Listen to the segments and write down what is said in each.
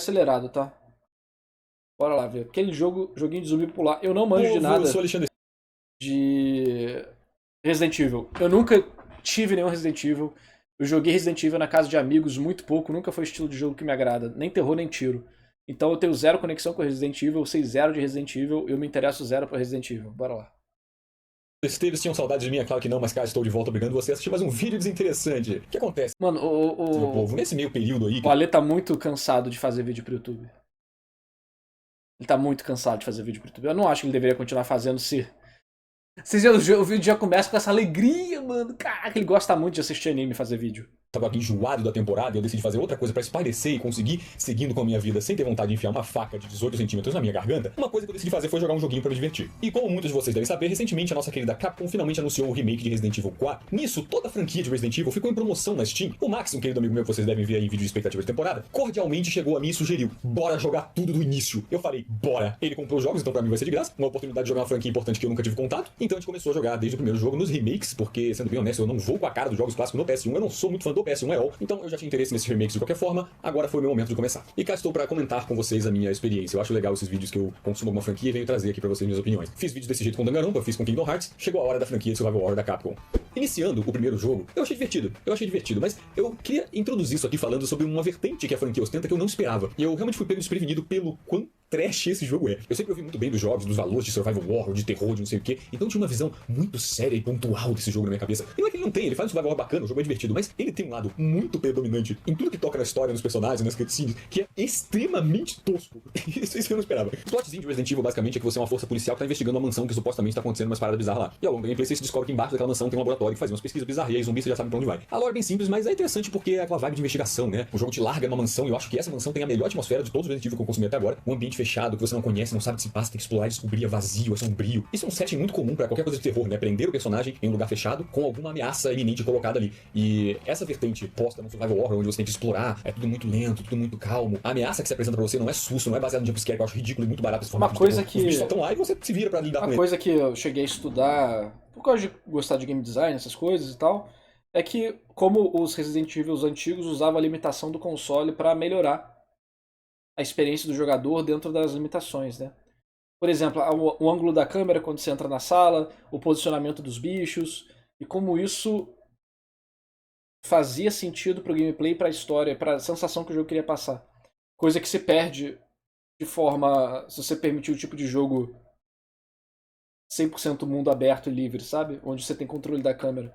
acelerado, tá? Bora lá ver. Aquele joguinho de zumbi pular. Eu não manjo de nada Eu sou Alexandre. de Resident Evil. Eu nunca tive nenhum Resident Evil. Eu joguei Resident Evil na casa de amigos muito pouco. Nunca foi o estilo de jogo que me agrada. Nem terror, nem tiro. Então eu tenho zero conexão com Resident Evil. Eu sei zero de Resident Evil. Eu me interesso zero por Resident Evil. Bora lá. Esteves tinham saudade de mim, é claro que não, mas cara, estou de volta obrigando você a assistir mais um vídeo desinteressante. O que acontece, Mano, meu povo, nesse meio período aí... o Ale tá muito cansado de fazer vídeo pro YouTube. Ele tá muito cansado de fazer vídeo pro YouTube. Eu não acho que ele deveria continuar fazendo se... O vídeo já começa com essa alegria, mano. Caraca, ele gosta muito de assistir anime e fazer vídeo. Tava enjoado da temporada e eu decidi fazer outra coisa pra espairecer e conseguir seguindo com a minha vida sem ter vontade de enfiar uma faca de 18 centímetros na minha garganta. Uma coisa que eu decidi fazer foi jogar um joguinho pra me divertir. E como muitos de vocês devem saber, recentemente a nossa querida Capcom finalmente anunciou o remake de Resident Evil 4. Nisso, toda a franquia de Resident Evil ficou em promoção na Steam. O Max, um querido amigo meu que vocês devem ver aí em vídeo de expectativa de temporada, cordialmente chegou a mim e sugeriu: bora jogar tudo do início. Eu falei, bora. Ele comprou os jogos, então pra mim vai ser de graça. Uma oportunidade de jogar uma franquia importante que eu nunca tive contato. Então a gente começou a jogar desde o primeiro jogo nos remakes, porque, sendo bem honesto, eu não vou com a cara dos jogos clássicos no PS1, eu não sou muito fã do PS1 all. Então eu já tinha interesse nesses remakes de qualquer forma, agora foi o meu momento de começar. E cá estou para comentar com vocês a minha experiência. Eu acho legal esses vídeos que eu consumo alguma franquia e venho trazer aqui para vocês minhas opiniões. Fiz vídeos desse jeito com Danganronpa, fiz com Kingdom Hearts, chegou a hora da franquia de Survival Horror da Capcom. Iniciando o primeiro jogo, eu achei divertido, mas eu queria introduzir isso aqui falando sobre uma vertente que a franquia ostenta que eu não esperava. E eu realmente fui pego desprevenido pelo quão trash esse jogo é. Eu sempre ouvi muito bem dos jogos, dos valores de survival horror, de terror, de não sei o que. Então eu tinha uma visão muito séria e pontual desse jogo na minha cabeça. E não é que ele não tem, ele faz um survival horror bacana, o jogo é divertido, mas ele tem um lado muito predominante em tudo que toca na história, nos personagens, nas cutscenes, que é extremamente tosco. Isso eu não esperava. O plotzinho de Resident Evil basicamente é que você é uma força policial que tá investigando uma mansão que supostamente tá acontecendo umas paradas bizarras lá. E ao longo da gameplay você descobre que embaixo daquela mansão tem um laboratório que faz umas pesquisas bizarras e aí zumbi você já sabe pra onde vai. A lore é bem simples, mas é interessante porque é aquela vibe de investigação, né? O jogo te larga numa mansão e eu acho que essa mansão tem a melhor atmosfera de todos os Resident Evil que eu consumi até agora. Um ambiente fechado que você não conhece, não sabe o que se passa, tem que explorar e descobrir, é vazio, é sombrio. Isso é um setting muito comum pra qualquer coisa de terror, né? Prender o personagem em um lugar fechado com alguma ameaça iminente colocada ali. E essa vertente posta no survival horror, onde você tem que explorar, é tudo muito lento, tudo muito calmo. A ameaça que se apresenta pra você não é susto, não é baseado no jumpscare, que eu acho ridículo e muito barato esse formato. Uma coisa que... Os bichos só estão lá e você se vira pra lidar com Uma eles. coisa que eu cheguei a estudar, por causa de gostar de game design, essas coisas e tal, é que como os Resident Evil antigos usavam a limitação do console pra melhorar a experiência do jogador dentro das limitações, né? Por exemplo, o ângulo da câmera quando você entra na sala, o posicionamento dos bichos, e como isso fazia sentido pro gameplay, pra história, pra sensação que o jogo queria passar. Coisa que se perde de forma, se você permitir o tipo de jogo 100% mundo aberto e livre, sabe? Onde você tem controle da câmera.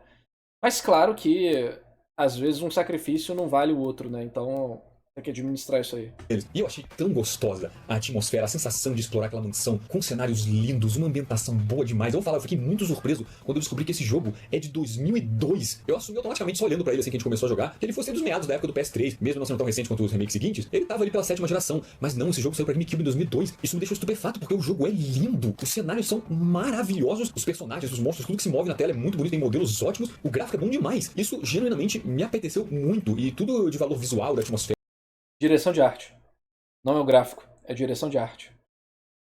Mas claro que às vezes um sacrifício não vale o outro, né? Então tem que administrar isso aí. E eu achei tão gostosa a atmosfera, a sensação de explorar aquela mansão com cenários lindos, uma ambientação boa demais. Eu vou falar, eu fiquei muito surpreso quando eu descobri que esse jogo é de 2002. Eu assumi automaticamente, só olhando pra ele assim que a gente começou a jogar, que ele fosse dos meados da época do PS3, mesmo não sendo tão recente quanto os remakes seguintes. Ele tava ali pela 7ª geração, mas não, esse jogo saiu pra GameCube em 2002. Isso me deixou estupefato porque o jogo é lindo, os cenários são maravilhosos, os personagens, os monstros, tudo que se move na tela é muito bonito, tem modelos ótimos, o gráfico é bom demais. Isso genuinamente me apeteceu muito e tudo de valor visual, da atmosfera. Direção de arte. Não é o gráfico, é direção de arte.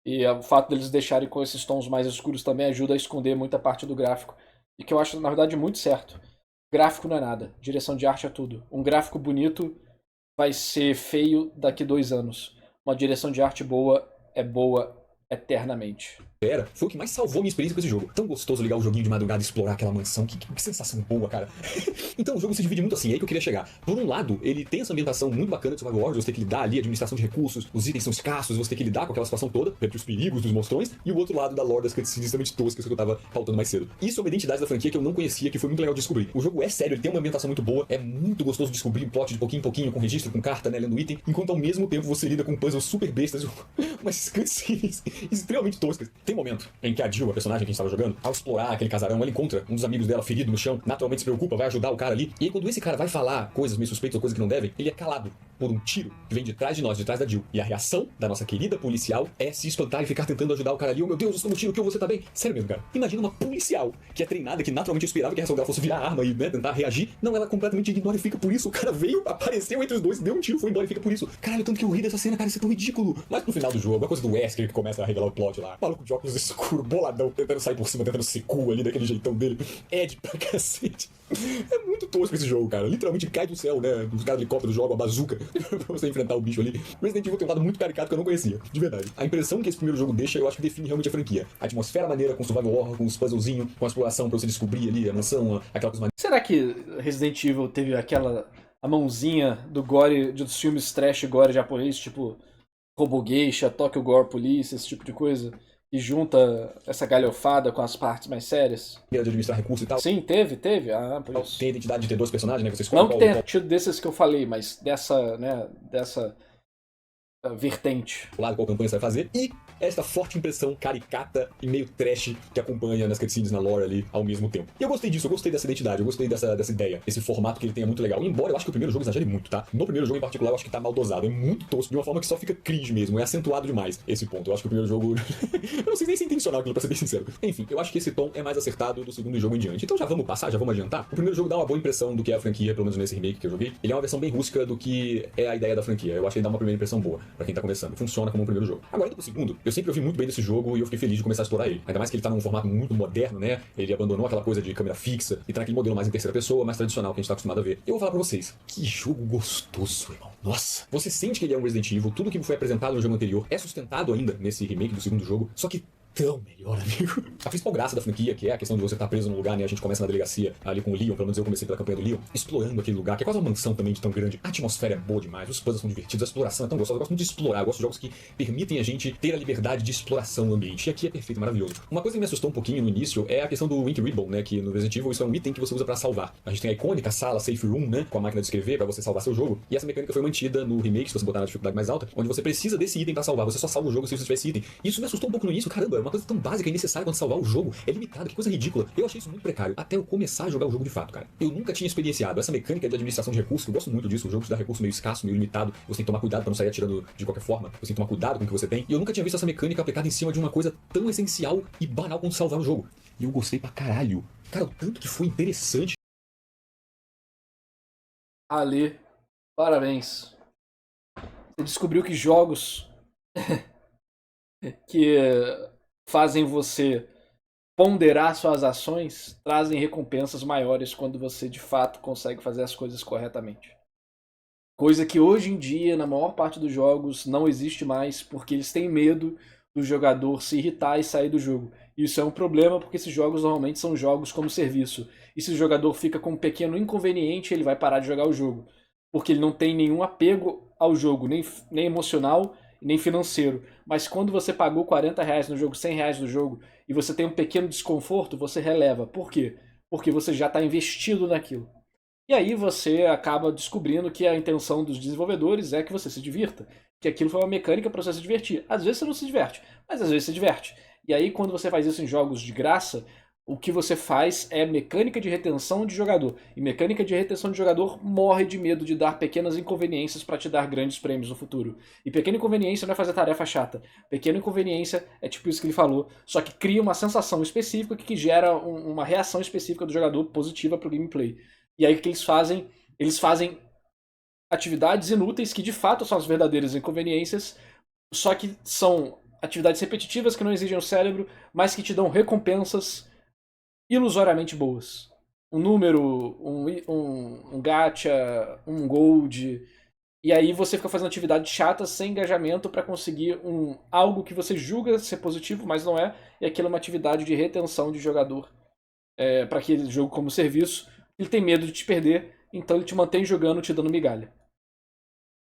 E o fato deles deixarem com esses tons mais escuros também ajuda a esconder muita parte do gráfico. E que eu acho, na verdade, muito certo. Gráfico não é nada, direção de arte é tudo. Um gráfico bonito vai ser feio daqui 2 anos. Uma direção de arte boa é boa eternamente. Foi o que mais salvou minha experiência com esse jogo. Tão gostoso ligar o joguinho de madrugada e explorar aquela mansão. Que sensação boa, cara. Então o jogo se divide muito assim, é aí que eu queria chegar. Por um lado, ele tem essa ambientação muito bacana de survival horror, você tem que lidar ali, administração de recursos, os itens são escassos, você tem que lidar com aquela situação toda, entre os perigos dos monstrões, e o outro lado da lore das cutscenes extremamente toscas que eu tava faltando mais cedo. Isso é uma identidade da franquia que eu não conhecia, que foi muito legal de descobrir. O jogo é sério, ele tem uma ambientação muito boa, é muito gostoso descobrir plot de pouquinho em pouquinho, com registro, com carta, né, lendo item, enquanto ao mesmo tempo você lida com puzzles super bestas, umas cutscenes extremamente toscas. Tem momento em que a Jill, a personagem que a gente tava jogando, ao explorar aquele casarão, ela encontra um dos amigos dela ferido no chão, naturalmente se preocupa, vai ajudar o cara ali, e aí quando esse cara vai falar coisas meio suspeitas ou coisas que não devem, ele é calado por um tiro que vem de trás de nós, de trás da Jill. E a reação da nossa querida policial é se espantar e ficar tentando ajudar o cara ali. Oh meu Deus, eu estou no tiro, que você tá bem? Sério mesmo, cara. Imagina uma policial que é treinada, que naturalmente esperava que a reação dela fosse virar arma e, né, tentar reagir. Não, ela completamente ignora e fica por isso. O cara veio, apareceu entre os dois, deu um tiro, foi embora e fica por isso. Caralho, tanto que eu ri dessa cena, cara, isso é tão ridículo. Mas no final do jogo, a coisa do Wesker que começa a revelar o plot lá. Maluco de óculos escuros, boladão, tentando sair por cima, tentando ser cool ali, daquele jeitão dele. Ed pra cacete. É muito tosco esse jogo, cara. Literalmente cai do céu, né? Os caras do helicóptero jogam a bazuca pra você enfrentar o bicho ali. Resident Evil tem um lado muito caricato que eu não conhecia, de verdade. A impressão que esse primeiro jogo deixa, eu acho que define realmente a franquia. A atmosfera maneira, com survival horror, com os puzzlezinhos, com a exploração pra você descobrir ali a mansão, aquela coisa maneira. Será que Resident Evil teve a mãozinha do gore, dos filmes trash gore japonês, tipo Robogeisha, Tokyo Gore Police, esse tipo de coisa? E junta essa galhofada com as partes mais sérias? De administrar recursos e tal. Sim, teve. Ah, por isso. Tem a identidade de ter dois personagens, né? Você escolhe Não que tenha tido desses que eu falei, mas dessa, né, dessa vertente. o lado qual campanha você vai fazer, e esta forte impressão caricata e meio trash que acompanha nas cutscenes, na lore ali, ao mesmo tempo. E eu gostei disso, eu gostei dessa identidade, eu gostei dessa ideia, esse formato que ele tem é muito legal. Embora eu acho que o primeiro jogo exagere muito, tá? No primeiro jogo em particular eu acho que tá mal dosado, é muito tosco, de uma forma que só fica cringe mesmo, é acentuado demais esse ponto. Eu acho que o primeiro jogo... eu não sei nem se é intencional aquilo, pra ser bem sincero. Enfim, eu acho que esse tom é mais acertado do segundo jogo em diante. Então já vamos passar, já vamos adiantar. O primeiro jogo dá uma boa impressão do que é a franquia, pelo menos nesse remake que eu joguei. Ele é uma versão bem rústica do que é a ideia da franquia. Eu acho que ele dá uma primeira impressão boa pra quem tá começando. Funciona como um primeiro jogo. Agora, indo pro segundo, eu sempre ouvi muito bem desse jogo e eu fiquei feliz de começar a explorar ele. Ainda mais que ele tá num formato muito moderno, né? Ele abandonou aquela coisa de câmera fixa e tá naquele modelo mais em terceira pessoa, mais tradicional que a gente tá acostumado a ver. Eu vou falar pra vocês, que jogo gostoso, irmão. Nossa! Você sente que ele é um Resident Evil, tudo que foi apresentado no jogo anterior é sustentado ainda nesse remake do segundo jogo, só que tão melhor, amigo. A principal graça da franquia, que é a questão de você estar preso num lugar, né? A gente começa na delegacia ali com o Leon, pelo menos eu comecei pela campanha do Leon, explorando aquele lugar, que é quase uma mansão também de tão grande. A atmosfera é boa demais, os puzzles são divertidos, a exploração é tão gostosa. Eu gosto muito de explorar, eu gosto de jogos que permitem a gente ter a liberdade de exploração no ambiente. E aqui é perfeito, maravilhoso. Uma coisa que me assustou um pouquinho no início é a questão do Ink Ribbon, né? Que no Resident Evil isso é um item que você usa pra salvar. A gente tem a icônica sala Safe Room, né? Com a máquina de escrever pra você salvar seu jogo. E essa mecânica foi mantida no remake, se você botar na dificuldade mais alta, onde você precisa desse item pra salvar. Você só salva o jogo se você tiver esse item. E isso me assustou um pouco no início, caramba, é uma coisa tão básica e necessária quando salvar o jogo. É limitado, que coisa ridícula. Eu achei isso muito precário, até eu começar a jogar o jogo de fato, cara. Eu nunca tinha experienciado essa mecânica de administração de recursos, eu gosto muito disso. O jogo te dá recurso meio escasso, meio limitado. Você tem que tomar cuidado pra não sair atirando de qualquer forma. Você tem que tomar cuidado com o que você tem. E eu nunca tinha visto essa mecânica aplicada em cima de uma coisa tão essencial e banal quanto salvar o jogo. E eu gostei pra caralho. Cara, o tanto que foi interessante. Ali, parabéns. Você descobriu que jogos que fazem você ponderar suas ações trazem recompensas maiores quando você de fato consegue fazer as coisas corretamente. Coisa que hoje em dia, na maior parte dos jogos, não existe mais porque eles têm medo do jogador se irritar e sair do jogo. Isso é um problema porque esses jogos normalmente são jogos como serviço. E se o jogador fica com um pequeno inconveniente, ele vai parar de jogar o jogo. Porque ele não tem nenhum apego ao jogo, nem emocional, nem financeiro. Mas quando você pagou R$40 no jogo, R$100 no jogo, e você tem um pequeno desconforto, você releva. Por quê? Porque você já está investido naquilo. E aí você acaba descobrindo que a intenção dos desenvolvedores é que você se divirta. Que aquilo foi uma mecânica para você se divertir. Às vezes você não se diverte, mas às vezes se diverte. E aí quando você faz isso em jogos de graça, o que você faz é mecânica de retenção de jogador. E mecânica de retenção de jogador morre de medo de dar pequenas inconveniências para te dar grandes prêmios no futuro. E pequena inconveniência não é fazer tarefa chata. Pequena inconveniência é tipo isso que ele falou, só que cria uma sensação específica que gera uma reação específica do jogador positiva pro gameplay. E aí o que eles fazem? Eles fazem atividades inúteis que de fato são as verdadeiras inconveniências, só que são atividades repetitivas que não exigem o cérebro, mas que te dão recompensas ilusoriamente boas. Um número, um gacha, um gold. E aí você fica fazendo atividades chatas sem engajamento para conseguir algo que você julga ser positivo, mas não é. E aquilo é uma atividade de retenção de jogador para aquele jogo como serviço. Ele tem medo de te perder, então ele te mantém jogando, te dando migalha.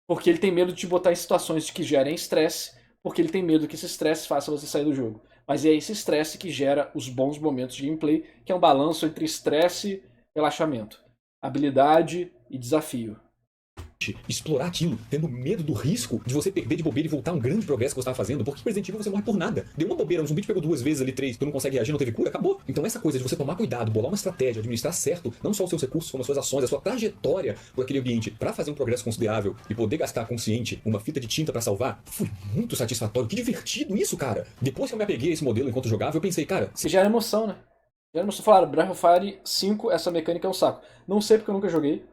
Porque ele tem medo de te botar em situações que gerem estresse, porque ele tem medo que esse estresse faça você sair do jogo. Mas é esse estresse que gera os bons momentos de gameplay, que é um balanço entre estresse e relaxamento, habilidade e desafio. Explorar aquilo, tendo medo do risco de você perder de bobeira e voltar um grande progresso que você estava fazendo, porque Resident Evil você morre por nada. Deu uma bobeira, um zumbi te pegou 2 vezes ali, 3, tu não consegue reagir, não teve cura, acabou. Então essa coisa de você tomar cuidado, bolar uma estratégia, administrar certo, não só os seus recursos, como as suas ações, a sua trajetória por aquele ambiente, para fazer um progresso considerável e poder gastar consciente uma fita de tinta para salvar, foi muito satisfatório. Que divertido isso, cara. Depois que eu me apeguei a esse modelo enquanto jogava, eu pensei, cara... Se gera emoção, né? Gera emoção. Falaram, Breath of Fire 5, essa mecânica é um saco. Não sei porque eu nunca joguei.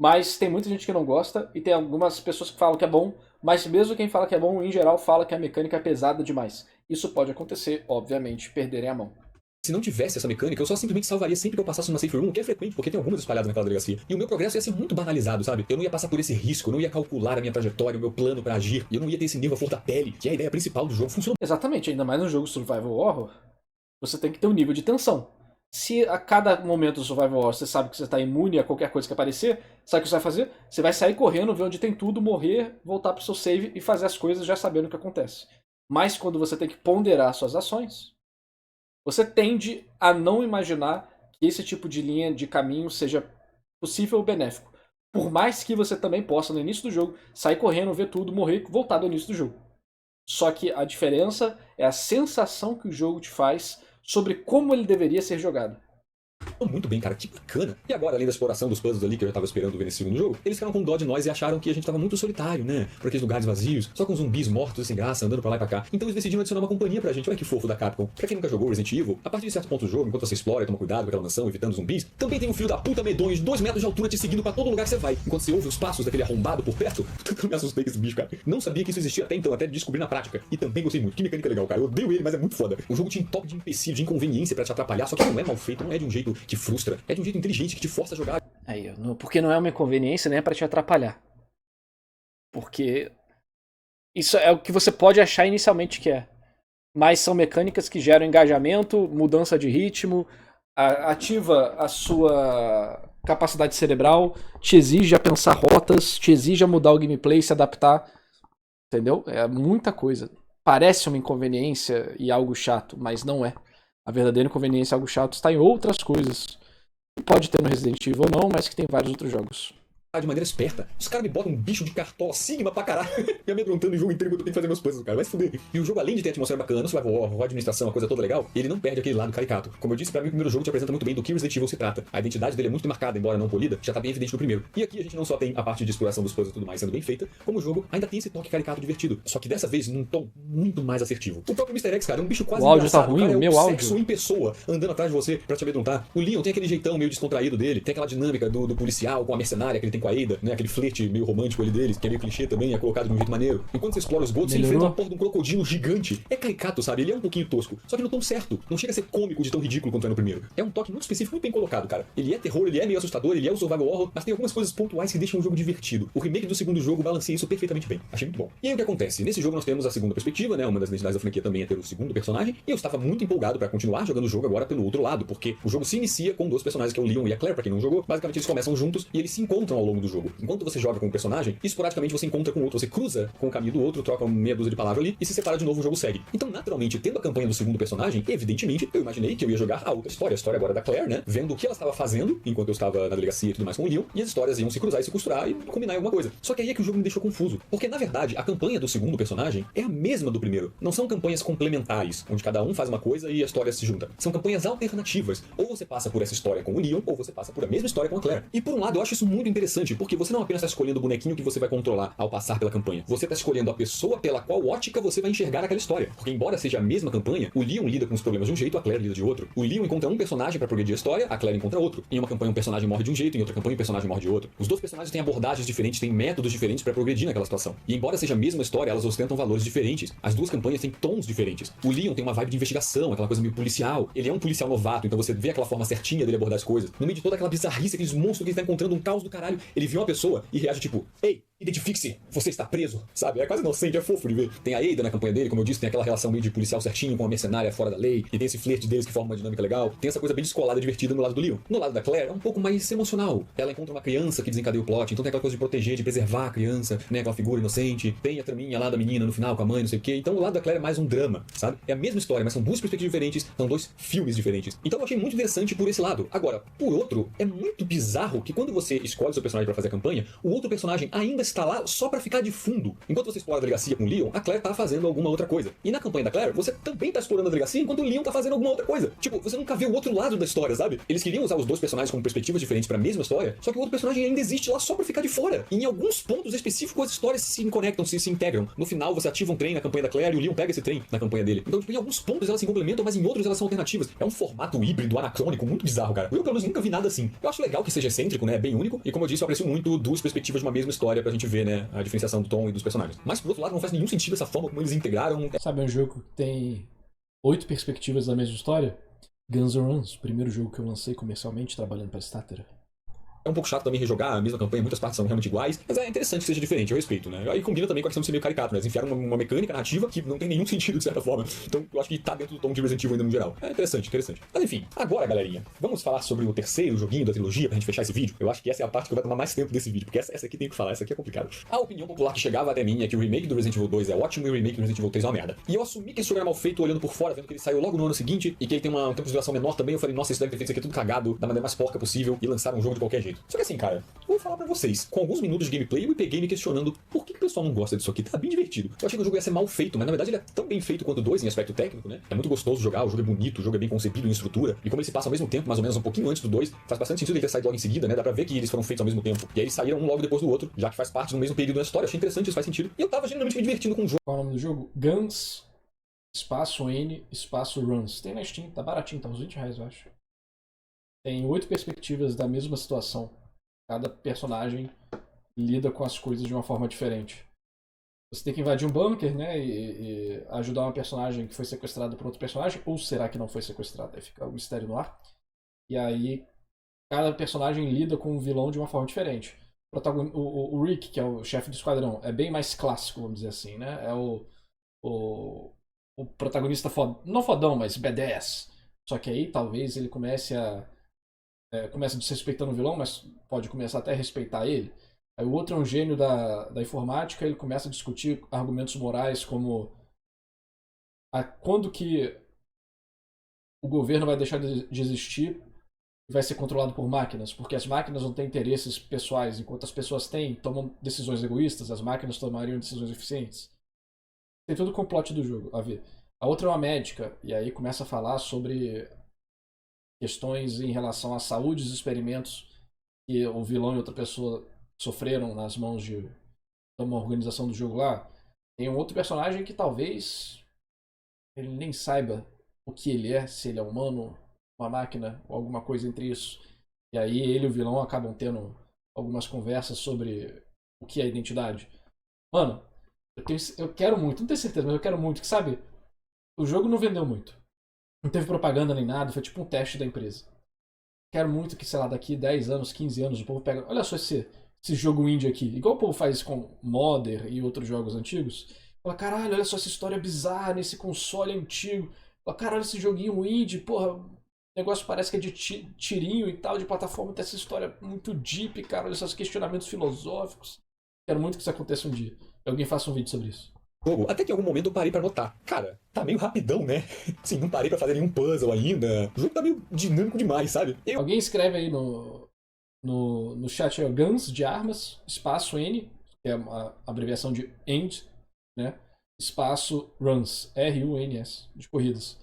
Mas tem muita gente que não gosta e tem algumas pessoas que falam que é bom, mas mesmo quem fala que é bom, em geral, fala que a mecânica é pesada demais. Isso pode acontecer, obviamente, perderem a mão. Se não tivesse essa mecânica, eu só simplesmente salvaria sempre que eu passasse numa safe room, o que é frequente, porque tem algumas espalhadas naquela delegacia. E o meu progresso ia ser muito banalizado, sabe? Eu não ia passar por esse risco, eu não ia calcular a minha trajetória, o meu plano pra agir, e eu não ia ter esse nível à flor da pele, que é a ideia principal do jogo. Funciona. Exatamente, ainda mais no jogo Survival Horror, você tem que ter um nível de tensão. Se a cada momento do Survival Horror você sabe que você está imune a qualquer coisa que aparecer, sabe o que você vai fazer? Você vai sair correndo, ver onde tem tudo, morrer, voltar pro seu save e fazer as coisas já sabendo o que acontece. Mas quando você tem que ponderar suas ações, você tende a não imaginar que esse tipo de linha de caminho seja possível ou benéfico. Por mais que você também possa, no início do jogo, sair correndo, ver tudo, morrer e voltar do início do jogo. Só que a diferença é a sensação que o jogo te faz sobre como ele deveria ser jogado. Muito bem, cara, que bacana. E agora, além da exploração dos puzzles ali que eu já tava esperando ver nesse segundo jogo, eles ficaram com dó de nós e acharam que a gente tava muito solitário, né? Por aqueles lugares vazios, só com zumbis mortos sem graça, andando pra lá e pra cá. Então eles decidiram adicionar uma companhia pra gente. Olha que fofo da Capcom. Pra quem nunca jogou Resident Evil, a partir de certo ponto do jogo, enquanto você explora e toma cuidado com aquela mansão, evitando zumbis, também tem um filho da puta medonho de 2 metros de altura te seguindo pra todo lugar que você vai. Enquanto você ouve os passos daquele arrombado por perto, eu me assustei com esse bicho, cara. Não sabia que isso existia até então, até descobrir na prática. E também gostei muito. Que mecânica legal, cara. Eu odeio ele, mas é muito foda. O jogo te entope de empecilho, de inconveniência pra te atrapalhar, só que não é mal feito, não é de um jeito que frustra, é de um jeito inteligente que te força a jogar. Aí, porque não é uma inconveniência, nem é pra te atrapalhar. Porque isso é o que você pode achar inicialmente que é. Mas são mecânicas que geram engajamento, mudança de ritmo, ativa a sua capacidade cerebral, te exige a pensar rotas, te exige a mudar o gameplay, se adaptar. Entendeu? É muita coisa. Parece uma inconveniência e algo chato, mas não é. A verdadeira inconveniência e algo chato está em outras coisas. Pode ter no Resident Evil ou não, mas que tem vários outros jogos. De maneira esperta. Os caras me botam um bicho de cartola Sigma pra caralho, me amedrontando o jogo inteiro enquanto eu tenho que fazer meus puzzles, cara. Vai se fuder. E o jogo, além de ter atmosfera bacana, survival horror, administração, uma coisa toda legal, ele não perde aquele lado caricato. Como eu disse, pra mim o primeiro jogo te apresenta muito bem do que Resident Evil se trata. A identidade dele é muito marcada, embora não polida, já tá bem evidente no primeiro. E aqui a gente não só tem a parte de exploração dos puzzles e tudo mais sendo bem feita, como o jogo ainda tem esse toque caricato divertido. Só que dessa vez num tom muito mais assertivo. O próprio Mr. X, cara, é um bicho quase o áudio engraçado. tá ruim, Cara, o meu áudio. Sexo em pessoa, andando atrás de você pra te amedrontar. O Leon tem aquele jeitão meio descontraído dele, tem aquela dinâmica do policial com a mercenária que ele tem com a Ada, né? Aquele flerte meio romântico ali deles, que é meio clichê também, é colocado de um jeito maneiro. Enquanto você explora os gotos, você enfrenta uma porra de um crocodilo gigante. É caricato, sabe? Ele é um pouquinho tosco, só que no tom certo. Não chega a ser cômico de tão ridículo quanto é no primeiro. É um toque muito específico, muito bem colocado, cara. Ele é terror, ele é meio assustador, ele é o survival horror, mas tem algumas coisas pontuais que deixam o jogo divertido. O remake do segundo jogo balanceia isso perfeitamente bem. Achei muito bom. E aí o que acontece? Nesse jogo nós temos a segunda perspectiva, né? Uma das identidades da franquia também é ter o segundo personagem, e eu estava muito empolgado pra continuar jogando o jogo agora pelo outro lado, porque o jogo se inicia com 2 personagens, que é o Leon e a Claire, pra quem não jogou. Basicamente eles começam juntos e eles se encontram ao longo do jogo. Enquanto você joga com um personagem, esporadicamente você encontra com o outro, você cruza com o caminho do outro, troca meia dúzia de palavras ali e se separa de novo, o jogo segue. Então, naturalmente, tendo a campanha do segundo personagem, evidentemente, eu imaginei que eu ia jogar a outra história agora da Claire, né? Vendo o que ela estava fazendo enquanto eu estava na delegacia e tudo mais com o Leon, e as histórias iam se cruzar e se costurar e combinar em alguma coisa. Só que aí é que o jogo me deixou confuso, porque na verdade, a campanha do segundo personagem é a mesma do primeiro. Não são campanhas complementares, onde cada um faz uma coisa e a história se junta. São campanhas alternativas. Ou você passa por essa história com o Leon, ou você passa por a mesma história com a Claire. E por um lado, eu acho isso muito interessante, porque você não apenas está escolhendo o bonequinho que você vai controlar ao passar pela campanha. Você está escolhendo a pessoa pela qual ótica você vai enxergar aquela história. Porque embora seja a mesma campanha, o Leon lida com os problemas de um jeito, a Claire lida de outro. O Leon encontra um personagem para progredir a história, a Claire encontra outro. Em uma campanha um personagem morre de um jeito, em outra campanha um personagem morre de outro. Os 2 personagens têm abordagens diferentes, têm métodos diferentes para progredir naquela situação. E embora seja a mesma história, elas ostentam valores diferentes. As 2 campanhas têm tons diferentes. O Leon tem uma vibe de investigação, aquela coisa meio policial. Ele é um policial novato, então você vê aquela forma certinha dele abordar as coisas. No meio de toda aquela bizarrice, aqueles monstros que ele está encontrando, um caos do caralho, ele vê uma pessoa e reage tipo: ei, identifique-se, você está preso, sabe? É quase inocente, é fofo de ver. Tem a Ada na campanha dele, como eu disse, tem aquela relação meio de policial certinho com a mercenária fora da lei, e tem esse flerte deles que forma uma dinâmica legal. Tem essa coisa bem descolada, divertida no lado do Leon. No lado da Claire é um pouco mais emocional. Ela encontra uma criança que desencadeia o plot, então tem aquela coisa de proteger, de preservar a criança, né? Aquela figura inocente. Tem a traminha lá da menina no final com a mãe, não sei o quê. Então o lado da Claire é mais um drama, sabe? É a mesma história, mas são 2 perspectivas diferentes, são 2 filmes diferentes. Então eu achei muito interessante por esse lado. Agora, por outro, é muito bizarro que quando você escolhe seu personagem pra fazer a campanha, o outro personagem ainda está lá só pra ficar de fundo. Enquanto você explora a delegacia com o Leon, a Claire tá fazendo alguma outra coisa. E na campanha da Claire, você também tá explorando a delegacia enquanto o Leon tá fazendo alguma outra coisa. Tipo, você nunca vê o outro lado da história, sabe? Eles queriam usar os 2 personagens como perspectivas diferentes pra mesma história, só que o outro personagem ainda existe lá só pra ficar de fora. E em alguns pontos específicos as histórias se conectam, se integram. No final você ativa um trem na campanha da Claire e o Leon pega esse trem na campanha dele. Então, tipo, em alguns pontos elas se complementam, mas em outros elas são alternativas. É um formato híbrido, anacrônico, muito bizarro, cara. Eu, pelo menos, nunca vi nada assim. Eu acho legal que seja excêntrico, né? Bem único. E como eu disse, eu aprecio muito 2 perspectivas de uma mesma história pra gente ver, né? A diferenciação do tom e dos personagens. Mas, por outro lado, não faz nenhum sentido essa forma como eles integraram. Sabe um jogo que tem 8 perspectivas da mesma história? Guns N' Roses, o primeiro jogo que eu lancei comercialmente trabalhando para Starter. É um pouco chato também rejogar a mesma campanha, muitas partes são realmente iguais, mas é interessante que seja diferente, eu respeito, né? Aí combina também com a questão de ser meio caricato, né? Eles enfiaram uma mecânica narrativa que não tem nenhum sentido, de certa forma. Então eu acho que tá dentro do tom de Resident Evil ainda no geral. É interessante, interessante. Mas enfim, agora, galerinha, vamos falar sobre o terceiro joguinho da trilogia pra gente fechar esse vídeo. Eu acho que essa é a parte que vai tomar mais tempo desse vídeo, porque essa aqui tem que falar, essa aqui é complicada. A opinião popular que chegava até mim é que o remake do Resident Evil 2 é ótimo e o remake do Resident Evil 3 é uma merda. E eu assumi que esse jogo era mal feito olhando por fora, vendo que ele saiu logo no ano seguinte e que ele tem um tempo de duração menor também. Eu falei, nossa, isso deve ter feito isso aqui tudo cagado, da maneira mais porca possível e lançaram um jogo de qualquer jeito. Só que assim, cara, vou falar pra vocês, com alguns minutos de gameplay eu me peguei me questionando por que o pessoal não gosta disso aqui, tá bem divertido. Eu achei que o jogo ia ser mal feito, mas na verdade ele é tão bem feito quanto o 2 em aspecto técnico, né? É muito gostoso jogar, o jogo é bonito, o jogo é bem concebido em estrutura, e como ele se passa ao mesmo tempo, mais ou menos um pouquinho antes do 2, faz bastante sentido ele ter saído logo em seguida, né? Dá pra ver que eles foram feitos ao mesmo tempo. E aí eles saíram um logo depois do outro, já que faz parte do mesmo período da história. Eu achei interessante, isso faz sentido. E eu tava genuinamente me divertindo com o jogo. Qual é o nome do jogo? Guns, espaço N, espaço Runs. Tem na Steam, tá baratinho, tá uns R$20, eu acho. Tem 8 perspectivas da mesma situação. Cada personagem lida com as coisas de uma forma diferente. Você tem que invadir um bunker, né, e ajudar uma personagem que foi sequestrada por outro personagem, ou será que não foi sequestrada? Aí fica o mistério no ar. E aí, cada personagem lida com o vilão de uma forma diferente. O Rick, que é o chefe do esquadrão, é bem mais clássico, vamos dizer assim, né? É o protagonista não fodão, mas badass. Só que aí talvez ele comece desrespeitando o vilão, mas pode começar até a respeitar ele. Aí o outro é um gênio da informática, ele começa a discutir argumentos morais como quando que o governo vai deixar de existir e vai ser controlado por máquinas, porque as máquinas não têm interesses pessoais, enquanto as pessoas tomam decisões egoístas, as máquinas tomariam decisões eficientes. Tem todo o complot do jogo a ver. A outra é uma médica, e aí começa a falar sobre questões em relação à saúde dos experimentos que o vilão e outra pessoa sofreram nas mãos de uma organização do jogo lá. Tem um outro personagem que talvez ele nem saiba o que ele é, se ele é humano, uma máquina ou alguma coisa entre isso. E aí ele e o vilão acabam tendo algumas conversas sobre o que é identidade. Mano, eu quero muito, não tenho certeza, mas eu quero muito que, sabe, o jogo não vendeu muito. Não teve propaganda nem nada, foi tipo um teste da empresa. Quero muito que, sei lá, daqui 10 anos, 15 anos, o povo pega. Olha só esse jogo indie aqui. Igual o povo faz com Modder e outros jogos antigos. Fala, caralho, olha só essa história bizarra nesse console antigo. Fala, caralho, esse joguinho indie, porra. O negócio parece que é de tirinho e tal, de plataforma. Tem essa história muito deep, cara. Olha só esses questionamentos filosóficos. Quero muito que isso aconteça um dia. Que alguém faça um vídeo sobre isso. Até que em algum momento eu parei pra notar. Cara, tá meio rapidão, né? Sim, não parei pra fazer nenhum puzzle ainda. O jogo tá meio dinâmico demais, sabe? Alguém escreve aí no chat Guns de armas, espaço N, que é a abreviação de End, né? Espaço Runs, R-U-N-S, de corridas.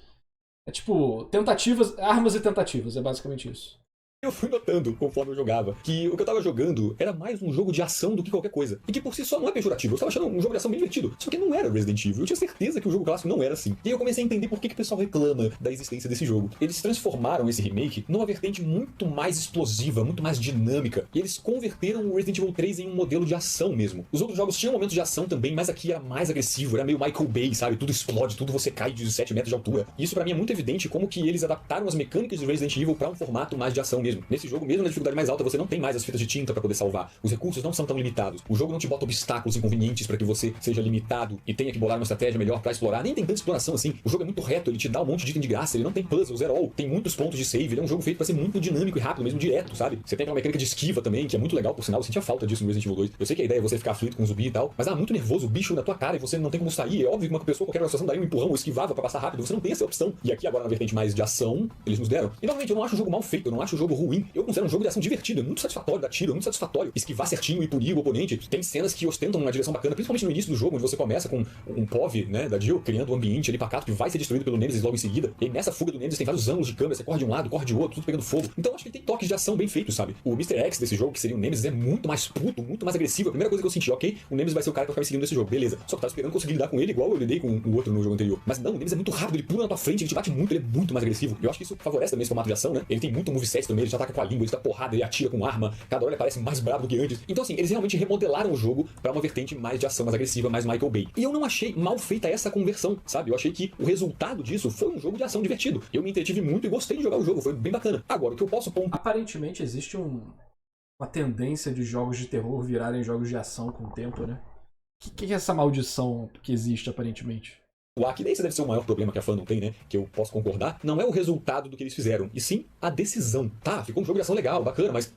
É tipo, tentativas, armas e tentativas, é basicamente isso. Eu fui notando, conforme eu jogava, que o que eu tava jogando era mais um jogo de ação do que qualquer coisa. E que por si só não é pejorativo. Eu tava achando um jogo de ação bem divertido. Só que não era Resident Evil. Eu tinha certeza que o jogo clássico não era assim. E aí eu comecei a entender por que o pessoal reclama da existência desse jogo. Eles transformaram esse remake numa vertente muito mais explosiva, muito mais dinâmica. E eles converteram o Resident Evil 3 em um modelo de ação mesmo. Os outros jogos tinham momentos de ação também, mas aqui era mais agressivo. Era meio Michael Bay, sabe? Tudo explode, tudo você cai de 7 metros de altura. E isso pra mim é muito evidente como que eles adaptaram as mecânicas de Resident Evil pra um formato mais de ação mesmo. Nesse jogo, mesmo na dificuldade mais alta, você não tem mais as fitas de tinta pra poder salvar. Os recursos não são tão limitados. O jogo não te bota obstáculos inconvenientes pra que você seja limitado e tenha que bolar uma estratégia melhor pra explorar. Nem tem tanta exploração assim. O jogo é muito reto, ele te dá um monte de item de graça, ele não tem puzzles at all. Tem muitos pontos de save, ele é um jogo feito pra ser muito dinâmico e rápido, mesmo direto, sabe? Você tem aquela mecânica de esquiva também, que é muito legal, por sinal, eu sentia falta disso no Resident Evil 2. Eu sei que a ideia é você ficar aflito com um zumbi e tal, mas muito nervoso, o bicho na tua cara e você não tem como sair. É óbvio que uma pessoa, qualquer situação, daria um empurrão ou esquivava pra passar rápido, você não tem essa opção. E aqui agora na vertente mais de ação, eles nos deram. E normalmente eu não acho o jogo mal feito, eu não acho o jogo ruim. Eu considero um jogo de ação divertido, é muito satisfatório dar tiro, é muito satisfatório esquivar certinho e punir o oponente. Tem cenas que ostentam uma direção bacana, principalmente no início do jogo, onde você começa com um POV, né, da Jill, criando um ambiente ali pacato que vai ser destruído pelo Nemesis logo em seguida. E aí, nessa fuga do Nemesis tem vários ângulos de câmera, você corre de um lado, corre de outro, tudo pegando fogo. Então acho que ele tem toques de ação bem feitos, sabe? O Mr. X desse jogo, que seria o Nemesis, é muito mais puto, muito mais agressivo. A primeira coisa que eu senti, ok, o Nemesis vai ser o cara que vai ficar me seguindo nesse jogo, beleza. Só que eu tava esperando conseguir lidar com ele igual eu lidei com o outro no jogo anterior. Mas não, o Nemesis é muito rápido, ele pula na tua frente, ele te bate muito, ele é muito mais agressivo. E eu acho que isso favorece também esse formato de ação, né? Ele tem muito moveset também, ele já ataca com a língua, ele dá porrada, ele atira com arma, cada hora ele parece mais brabo do que antes. Então assim, eles realmente remodelaram o jogo pra uma vertente mais de ação, mais agressiva, mais Michael Bay. E eu não achei mal feita essa conversão, sabe? Eu achei que o resultado disso foi um jogo de ação divertido. Eu me entretive muito e gostei de jogar o jogo, foi bem bacana. Agora, o que eu posso pontuar... Aparentemente existe uma tendência de jogos de terror virarem jogos de ação com o tempo, né? O que é essa maldição que existe, aparentemente? Que daí esse deve ser o maior problema que a fã não tem, né? Que eu posso concordar. Não é o resultado do que eles fizeram, e sim a decisão. Tá, ficou um jogo de ação legal, bacana, mas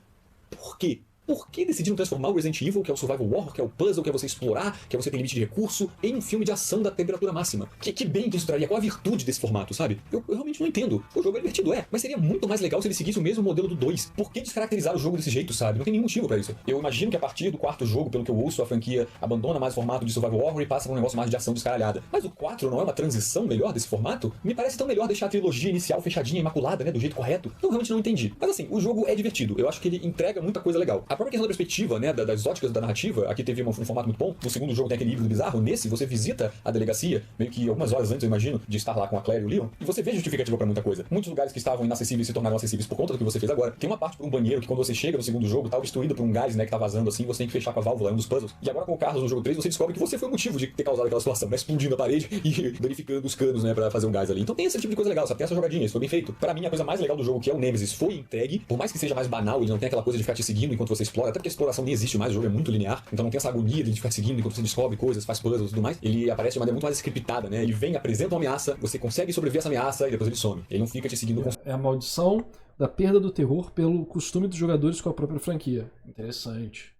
por quê? Por que decidiram transformar o Resident Evil, que é o survival horror, que é o puzzle, que é você explorar, que é você ter limite de recurso, em um filme de ação da temperatura máxima? Que bem que isso traria? Qual a virtude desse formato, sabe? Eu realmente não entendo. O jogo é divertido, mas seria muito mais legal se ele seguisse o mesmo modelo do 2. Por que descaracterizar o jogo desse jeito, sabe? Não tem nenhum motivo pra isso. Eu imagino que a partir do 4º jogo, pelo que eu ouço, a franquia abandona mais o formato de survival horror e passa pra um negócio mais de ação descaralhada. Mas o 4 não é uma transição melhor desse formato? Me parece tão melhor deixar a trilogia inicial fechadinha, imaculada, né? Do jeito correto. Eu realmente não entendi. Mas assim, o jogo é divertido. Eu acho que ele entrega muita coisa legal. A própria questão da perspectiva, né, das óticas da narrativa, aqui teve um formato muito bom. No segundo jogo tem aquele híbrido bizarro. Nesse, você visita a delegacia, meio que algumas horas antes, eu imagino, de estar lá com a Claire e o Leon, e você vê justificativa pra muita coisa. Muitos lugares que estavam inacessíveis se tornaram acessíveis por conta do que você fez agora. Tem uma parte por um banheiro que quando você chega no segundo jogo, tá obstruída por um gás, né, que tá vazando assim, você tem que fechar com a válvula, é um dos puzzles. E agora com o Carlos no jogo 3, você descobre que você foi o motivo de ter causado aquela situação, né, explodindo a parede e danificando os canos, né, pra fazer um gás ali. Então tem esse tipo de coisa legal, sabe? Tem essa jogadinha, isso foi bem feito. Pra mim, a coisa mais legal do jogo, que é o Nemesis, foi entregue. Por mais que seja mais banal, ele não tem aquela coisa de ficar te seguindo enquanto você explora, até porque a exploração nem existe mais, o jogo é muito linear, então não tem essa agonia de ficar seguindo enquanto você descobre coisas, faz puzzles e tudo mais. Ele aparece de maneira muito mais scriptada, né? Ele vem, apresenta uma ameaça, você consegue sobreviver a essa ameaça e depois ele some. Ele não fica te seguindo. É a maldição da perda do terror pelo costume dos jogadores com a própria franquia. Interessante.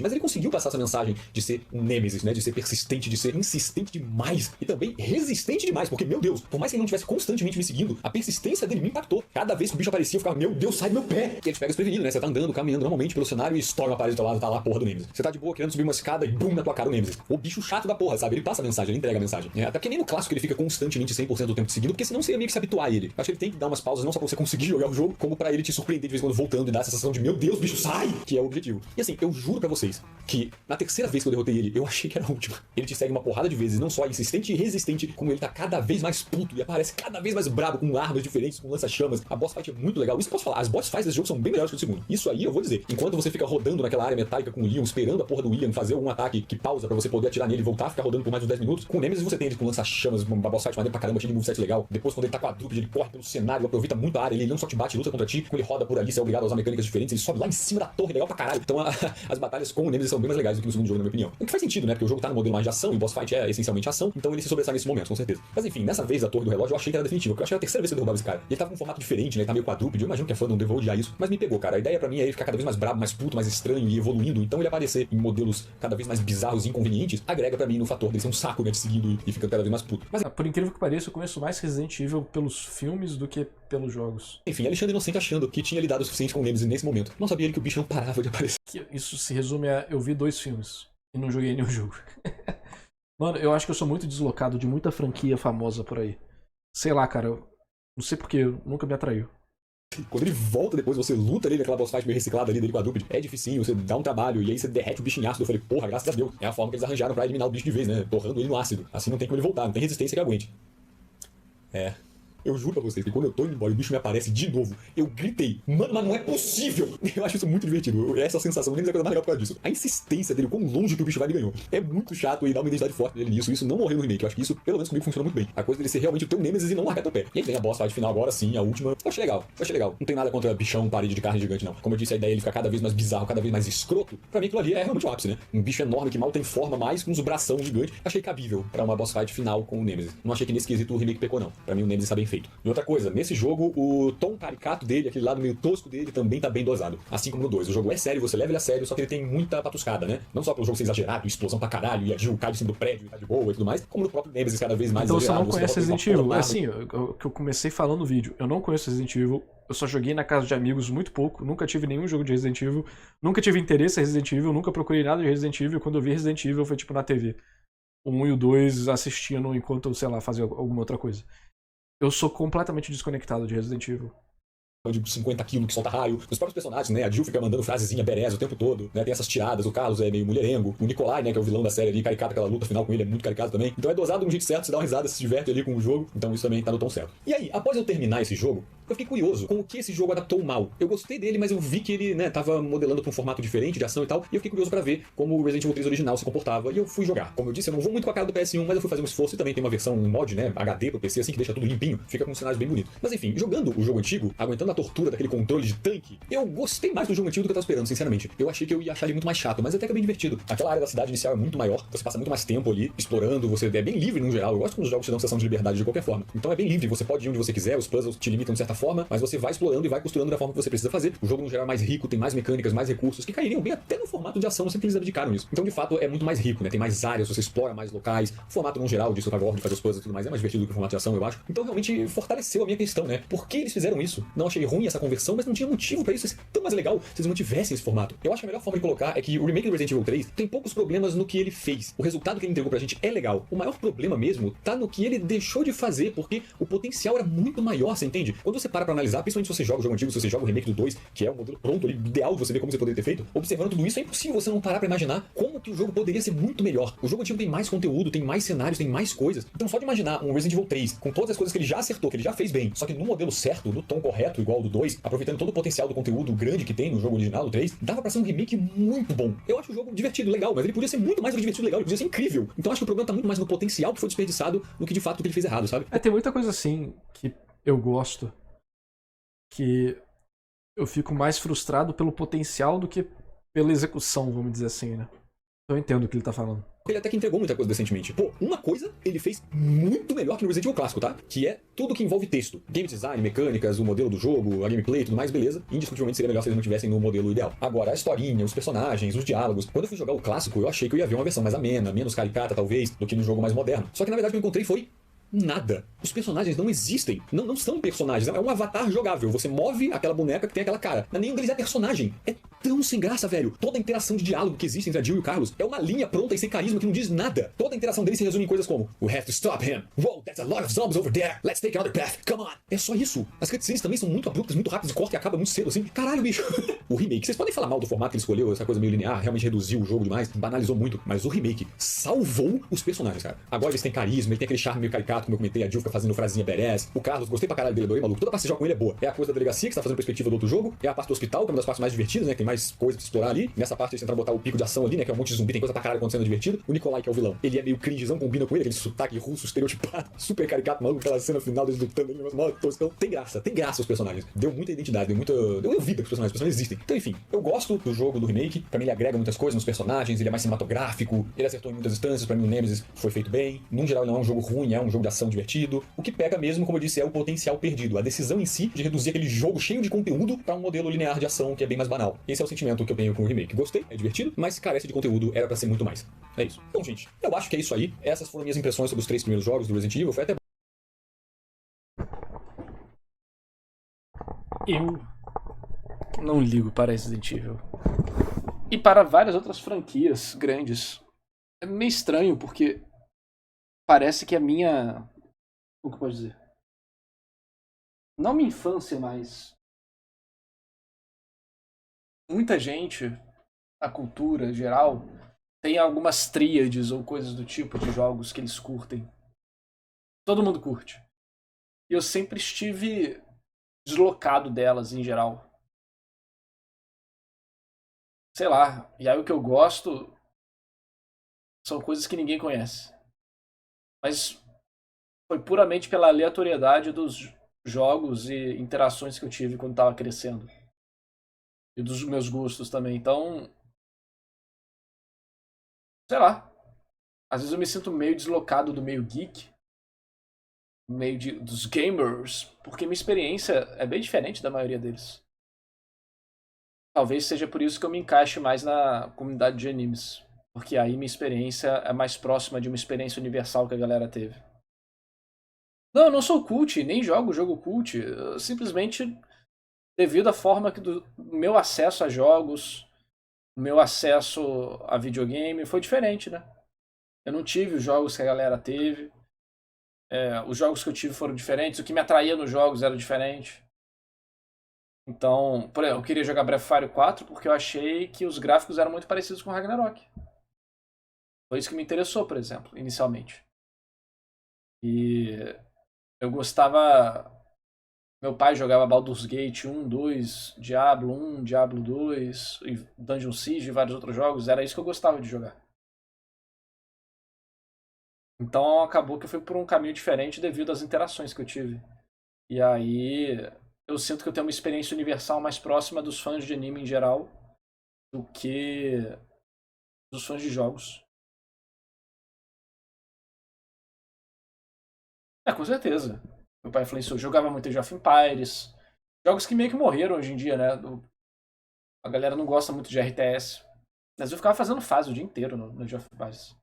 Mas ele conseguiu passar essa mensagem de ser um Nemesis, né? De ser persistente, de ser insistente demais e também resistente demais, porque, meu Deus, por mais que ele não estivesse constantemente me seguindo, a persistência dele me impactou. Cada vez que o bicho aparecia, eu ficava, meu Deus, sai do meu pé! E ele te pega desprevenido, né? Você tá andando, caminhando normalmente pelo cenário e estoura uma parede do teu lado, tá lá a porra do Nemesis. Você tá de boa querendo subir uma escada e bum na tua cara o Nemesis. O bicho chato da porra, sabe? Ele passa a mensagem, ele entrega a mensagem. Até porque nem no clássico ele fica constantemente 100% do tempo te seguindo, porque senão você ia meio que se habituar a ele. Acho que ele tem que dar umas pausas não só pra você conseguir jogar o jogo, como pra ele te surpreender de vez em quando voltando e dar a sensação de, meu Deus, bicho, sai! Que é o objetivo. E assim, eu juro pra vocês que na terceira vez que eu derrotei ele, eu achei que era a última. Ele te segue uma porrada de vezes, não só insistente e resistente, como ele tá cada vez mais puto e aparece cada vez mais brabo, com armas diferentes, com lança-chamas. A boss fight é muito legal. Isso eu posso falar, as boss fights desse jogo são bem melhores que o segundo. Isso aí eu vou dizer. Enquanto você fica rodando naquela área metálica com o Leon, esperando a porra do Ian fazer algum ataque que pausa pra você poder atirar nele e voltar a ficar rodando por mais de 10 minutos, com o Nemesis você tem ele com lança-chamas, uma boss fight maneira pra caramba, cheio de moveset legal. Depois quando ele tá com a dupla, ele corre pelo cenário, aproveita muito a área, ele não só te bate, luta contra ti, quando ele roda por ali, você é obrigado a usar mecânicas diferentes, ele sobe lá em cima da torre, legal pra caralho. Então as batalhas com o Nemesis são bem mais legais do que no segundo jogo, na minha opinião. O que faz sentido, né? Porque o jogo tá no modelo mais de ação e o boss fight é essencialmente ação, então ele se sobressai nesse momento, com certeza. Mas enfim, nessa vez da torre do relógio eu achei que era definitiva, porque eu achei que era a terceira vez que eu derrubava esse cara. E ele tava com um formato diferente, né? Ele tá meio quadrúpede, eu imagino que a fã não devou odiar isso, mas me pegou, cara. A ideia pra mim é ele ficar cada vez mais brabo, mais puto, mais estranho e evoluindo, então ele aparecer em modelos cada vez mais bizarros e inconvenientes, agrega pra mim no fator dele ser um saco, né? Te seguindo e ficando cada vez mais puto. Mas por incrível que pareça, eu conheço mais Resident Evil pelos filmes do que pelos jogos. Enfim, Alexandre Inocente achando que tinha lidado o suficiente com o Nemesis nesse momento. Não sabia ele que o bicho não parava de aparecer. Isso se resume a eu vi 2 filmes e não joguei nenhum jogo. Mano, eu acho que eu sou muito deslocado de muita franquia famosa por aí. Sei lá, cara, eu não sei porque, nunca me atraiu. Quando ele volta depois, você luta ali naquela boss fight meio reciclada ali dele quadrúpede, é dificinho, você dá um trabalho, e aí você derrete o bicho em ácido. Eu falei, porra, graças a Deus. É a forma que eles arranjaram pra eliminar o bicho de vez, né? Torrando ele no ácido. Assim não tem como ele voltar, não tem resistência que aguente. Eu juro pra vocês que quando eu tô indo embora e o bicho me aparece de novo, eu gritei, mano, mas não é possível! Eu acho isso muito divertido, essa sensação, nem é a coisa mais legal por causa disso. A insistência dele, o quão longe que o bicho vai me ganhou. É muito chato e dá uma identidade forte dele nisso, isso não morreu no remake, eu acho que isso, pelo menos comigo, funciona muito bem. A coisa dele ser realmente o teu Nemesis e não largar teu pé. E aí vem a boss fight final agora sim, a última. Eu achei legal. Não tem nada contra bichão, parede de carne gigante, não. Como eu disse, a ideia é ele ficar cada vez mais bizarro, cada vez mais escroto. Pra mim aquilo ali é realmente o ápice, né? Um bicho enorme que mal tem forma, mais com uns bração gigante. Achei cabível pra uma boss fight final com o Nemesis. Não achei que nesse quesito o remake pecou, não. Pra mim o Nemesis tá bem feito. E outra coisa, nesse jogo, o tom caricato dele, aquele lado meio tosco dele, também tá bem dosado. Assim como no 2. O jogo é sério, você leva ele a sério, só que ele tem muita patuscada, né? Não só pelo jogo ser exagerado, explosão pra caralho, e a Jill cai de cima do prédio e tá de boa e tudo mais, como no próprio Nemesis cada vez mais então exagerado. Então você não conhece Resident Evil? Assim, o que eu comecei falando no vídeo, eu não conheço Resident Evil, eu só joguei na casa de amigos muito pouco, nunca tive nenhum jogo de Resident Evil, nunca tive interesse em Resident Evil, nunca procurei nada de Resident Evil, quando eu vi Resident Evil foi tipo na TV. O 1 e o 2 assistindo enquanto eu, sei lá, fazia alguma outra coisa. Eu sou completamente desconectado de Resident Evil. De 50 quilos que solta raio. Os próprios personagens, né? A Jill fica mandando frasezinha bereza o tempo todo, né? Tem essas tiradas, o Carlos é meio mulherengo. O Nikolai, né? Que é o vilão da série ali, caricato, aquela luta final com ele é muito caricato também. Então é dosado de um jeito certo, você dá uma risada, se diverte ali com o jogo. Então isso também tá no tom certo. E aí, após eu terminar esse jogo, Eu fiquei curioso com o que esse jogo adaptou mal. Eu gostei dele, mas eu vi que ele, né, tava modelando pra um formato diferente de ação e tal, e eu fiquei curioso pra ver como o Resident Evil 3 original se comportava, e eu fui jogar. Como eu disse, eu não vou muito com a cara do PS1, mas eu fui fazer um esforço, e também tem uma versão mod, né, HD pro PC, assim, que deixa tudo limpinho, fica com cenários bem bonitos. Mas enfim, jogando o jogo antigo, aguentando a tortura daquele controle de tanque, eu gostei mais do jogo antigo do que eu tava esperando, sinceramente. Eu achei que eu ia achar ele muito mais chato, mas até que é bem divertido. Aquela área da cidade inicial é muito maior, você passa muito mais tempo ali explorando, você é bem livre no geral. Eu gosto quando os jogos te dão sensação de liberdade de qualquer forma. Então é bem livre, você pode ir onde você quiser, os puzzles te limitam de certa forma, mas você vai explorando e vai costurando da forma que você precisa fazer. O jogo no geral é mais rico, tem mais mecânicas, mais recursos, que cairiam bem até no formato de ação, não sei que eles abdicaram nisso. Então de fato é muito mais rico, né? Tem mais áreas, você explora mais locais, o formato no geral de survival de fazer os puzzles e tudo mais é mais divertido do que o formato de ação, eu acho. Então realmente fortaleceu a minha questão, né? Por que eles fizeram isso? Não achei ruim essa conversão, mas não tinha motivo pra isso ser tão mais legal se eles mantivessem esse formato. Eu acho que a melhor forma de colocar é que o remake do Resident Evil 3 tem poucos problemas no que ele fez. O resultado que ele entregou pra gente é legal. O maior problema mesmo tá no que ele deixou de fazer, porque o potencial era muito maior, você entende? Quando você para pra analisar, principalmente se você joga o jogo antigo, se você joga o remake do 2, que é o modelo pronto, ali, ideal de você ver como você poderia ter feito, observando tudo isso, é impossível você não parar pra imaginar como que o jogo poderia ser muito melhor. O jogo antigo tem mais conteúdo, tem mais cenários, tem mais coisas. Então só de imaginar um Resident Evil 3 com todas as coisas que ele já acertou, que ele já fez bem, só que no modelo certo, no tom correto, igual ao do 2, aproveitando todo o potencial do conteúdo grande que tem no jogo original do 3, dava pra ser um remake muito bom. Eu acho o jogo divertido, legal, mas ele podia ser muito mais do que divertido, legal, ele podia ser incrível. Então acho que o problema tá muito mais no potencial que foi desperdiçado do que de fato o que ele fez errado, sabe? Tem muita coisa assim que eu gosto, que eu fico mais frustrado pelo potencial do que pela execução, vamos dizer assim, né? Eu entendo o que ele tá falando. Ele até que entregou muita coisa decentemente. Pô, uma coisa ele fez muito melhor que no Resident Evil clássico, tá? Que é tudo que envolve texto. Game design, mecânicas, o modelo do jogo, a gameplay e tudo mais, beleza. Indiscutivelmente seria melhor se eles não tivessem no modelo ideal. Agora, a historinha, os personagens, os diálogos. Quando eu fui jogar o clássico, eu achei que eu ia ver uma versão mais amena, menos caricata, talvez, do que no jogo mais moderno. Só que na verdade o que eu encontrei foi nada. Os personagens não existem. Não são personagens. É um avatar jogável. Você move aquela boneca que tem aquela cara. Nenhum deles é personagem. É tão sem graça, velho. Toda a interação de diálogo que existe entre a Jill e o Carlos é uma linha pronta e sem carisma que não diz nada. Toda a interação deles se resume em coisas como We have to stop him. Whoa, there's a lot of zombies over there. Let's take another path. Come on. É só isso. As cutscenes também são muito abruptas, muito rápidas e corta e acaba muito cedo, assim. Caralho, bicho. O remake, vocês podem falar mal do formato que ele escolheu, essa coisa meio linear, realmente reduziu o jogo demais, banalizou muito, mas o remake salvou os personagens, cara. Agora eles têm carisma, ele tem aquele charme meio caricato, como eu comentei, a Jill fica fazendo frasinha badass. O Carlos, gostei pra caralho dele, adorei, maluco. Toda parte que você joga com ele é boa. É a coisa da delegacia, que você tá fazendo perspectiva do outro jogo, é a parte do hospital, que é uma das partes mais divertidas, né, que tem mais coisa pra explorar ali. Nessa parte eles tentam botar o pico de ação ali, né, que é um monte de zumbi, tem coisa pra caralho acontecendo divertido. O Nikolai, que é o vilão, ele é meio cringezão, combina com ele, aquele sotaque russo estereotipado, super caricato, maluco, aquela cena final deles lutando ali, umas toscão. Tem graça os personagens. Deu muita identidade, deu vida pros personagens, os personagens existem. Então, enfim, eu gosto do jogo, do remake, pra mim ele agrega muitas coisas nos personagens, ele é mais cinematográfico, ele acertou em muitas instâncias, pra mim o Nemesis foi feito bem. Num geral, ele não é um jogo ruim, é um jogo de ação divertido. O que pega mesmo, como eu disse, é o potencial perdido, a decisão em si de reduzir aquele jogo cheio de conteúdo pra um modelo linear de ação que é bem mais banal. Esse é o sentimento que eu tenho com o remake. Gostei, é divertido, mas carece de conteúdo, era pra ser muito mais. É isso. Então, gente, eu acho que é isso aí. Essas foram minhas impressões sobre os 3 primeiros jogos do Resident Evil. Foi até Eu não ligo para Resident Evil. E para várias outras franquias grandes. É meio estranho, porque parece que a minha... O que eu posso dizer? Não minha infância, mas... Muita gente, a cultura geral, tem algumas tríades ou coisas do tipo de jogos que eles curtem. Todo mundo curte. E eu sempre estive deslocado delas em geral. Sei lá, e aí o que eu gosto são coisas que ninguém conhece. Mas foi puramente pela aleatoriedade dos jogos e interações que eu tive quando estava crescendo. E dos meus gostos também. Então, sei lá. Às vezes eu me sinto meio deslocado do meio geek, dos gamers, porque minha experiência é bem diferente da maioria deles. Talvez seja por isso que eu me encaixe mais na comunidade de animes. Porque aí minha experiência é mais próxima de uma experiência universal que a galera teve. Não, eu não sou cult, nem jogo jogo cult. Eu simplesmente, devido à forma que do meu acesso a jogos, o meu acesso a videogame foi diferente, né? Eu não tive os jogos que a galera teve. Os jogos que eu tive foram diferentes. O que me atraía nos jogos era diferente. Então, por exemplo, eu queria jogar Breath of Fire 4 porque eu achei que os gráficos eram muito parecidos com Ragnarok. Foi isso que me interessou, por exemplo, inicialmente. E eu gostava Meu pai jogava Baldur's Gate 1, 2, Diablo 1, Diablo 2, e Dungeon Siege e vários outros jogos. Era isso que eu gostava de jogar. Então acabou que eu fui por um caminho diferente devido às interações que eu tive. E aí eu sinto que eu tenho uma experiência universal mais próxima dos fãs de anime em geral do que dos fãs de jogos. É, com certeza. Meu pai influenciou. Eu jogava muito Age of Empires. Jogos que meio que morreram hoje em dia, né? A galera não gosta muito de RTS. Mas eu ficava fazendo fase o dia inteiro no Age of Empires.